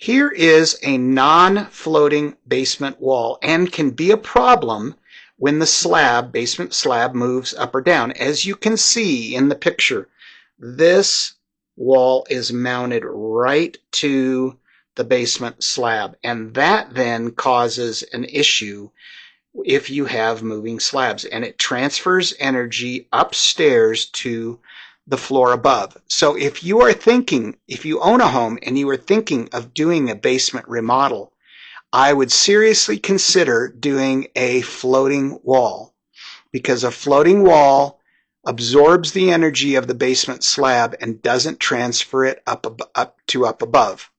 Here is a non-floating basement wall and can be a problem when the basement slab moves up or down. As you can see in the picture, this wall is mounted right to the basement slab, and that then causes an issue if you have moving slabs, and it transfers energy upstairs to the floor above. So if you own a home and you are thinking of doing a basement remodel, I would seriously consider doing a floating wall, because a floating wall absorbs the energy of the basement slab and doesn't transfer it up above.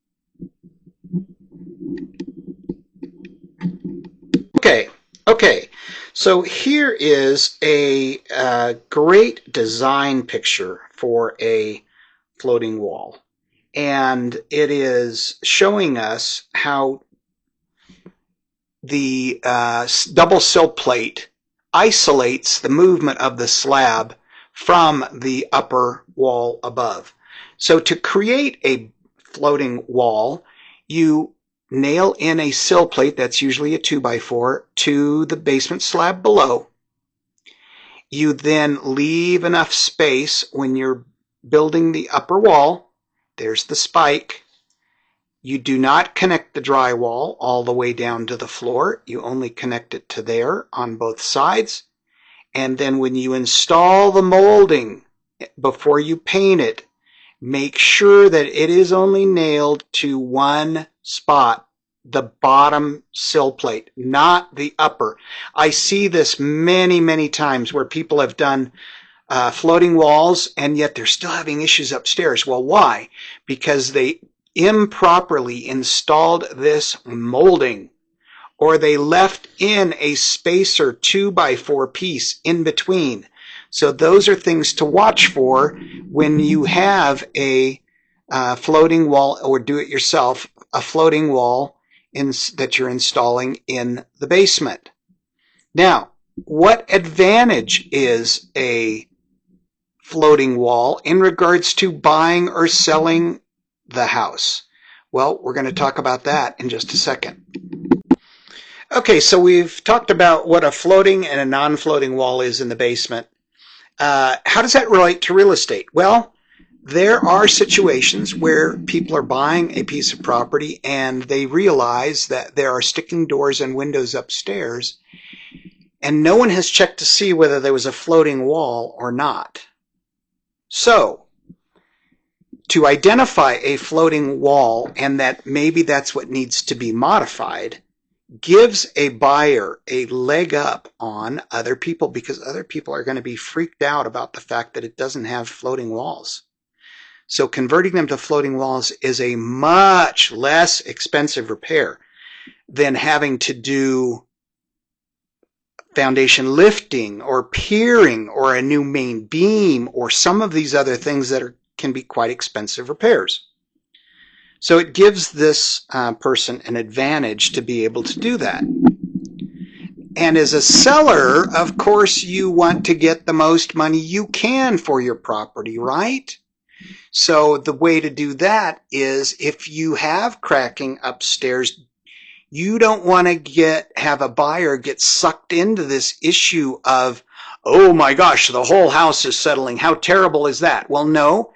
Okay, so here is a great design picture for a floating wall, and it is showing us how the double sill plate isolates the movement of the slab from the upper wall above. So to create a floating wall, you nail in a sill plate, that's usually a 2x4, to the basement slab below. You then leave enough space when you're building the upper wall. There's the spike. You do not connect the drywall all the way down to the floor. You only connect it to there on both sides. And then when you install the molding, before you paint it, make sure that it is only nailed to one spot, the bottom sill plate, not the upper. I see this many, many times where people have done floating walls and yet they're still having issues upstairs. Well, why? Because they improperly installed this molding, or they left in a spacer 2x4 piece in between. So those are things to watch for when you have a floating wall, or do it yourself, a floating wall that you're installing in the basement. Now, what advantage is a floating wall in regards to buying or selling the house? Well, we're going to talk about that in just a second. Okay, so we've talked about what a floating and a non-floating wall is in the basement. How does that relate to real estate? Well, there are situations where people are buying a piece of property and they realize that there are sticking doors and windows upstairs, and no one has checked to see whether there was a floating wall or not. So, to identify a floating wall, and that maybe that's what needs to be modified, gives a buyer a leg up on other people, because other people are going to be freaked out about the fact that it doesn't have floating walls. So converting them to floating walls is a much less expensive repair than having to do foundation lifting or piering or a new main beam or some of these other things that can be quite expensive repairs. So it gives this person an advantage to be able to do that. And as a seller, of course, you want to get the most money you can for your property, right? So the way to do that is, if you have cracking upstairs, you don't want to have a buyer get sucked into this issue of, oh my gosh, the whole house is settling. How terrible is that? Well, no,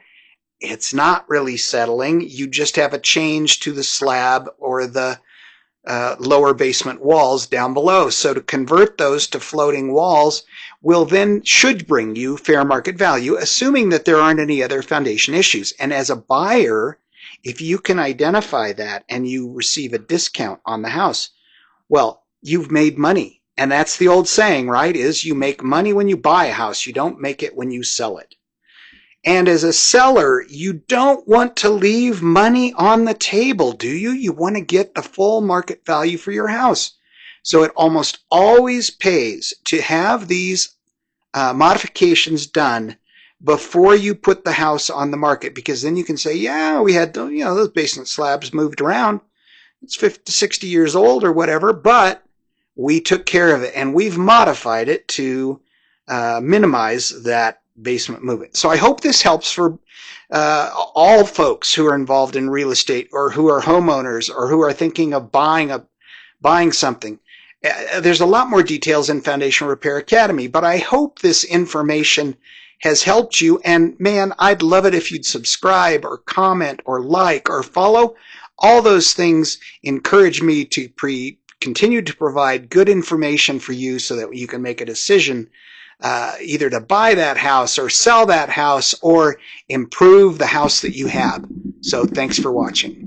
it's not really settling. You just have a change to the slab or the lower basement walls down below. So to convert those to floating walls should bring you fair market value, assuming that there aren't any other foundation issues. And as a buyer, if you can identify that and you receive a discount on the house, well, you've made money. And that's the old saying, right? Is you make money when you buy a house. You don't make it when you sell it. And as a seller, you don't want to leave money on the table, do you? You want to get the full market value for your house. So it almost always pays to have these modifications done before you put the house on the market, because then you can say, yeah, we had, those basement slabs moved around. It's 50, 60 years old or whatever, but we took care of it and we've modified it to minimize that basement move-in. So I hope this helps for all folks who are involved in real estate, or who are homeowners, or who are thinking of buying something. There's a lot more details in Foundation Repair Academy, but I hope this information has helped you. And man, I'd love it if you'd subscribe or comment or like or follow. All those things encourage me to continue to provide good information for you so that you can make a decision either to buy that house or sell that house or improve the house that you have. So thanks for watching.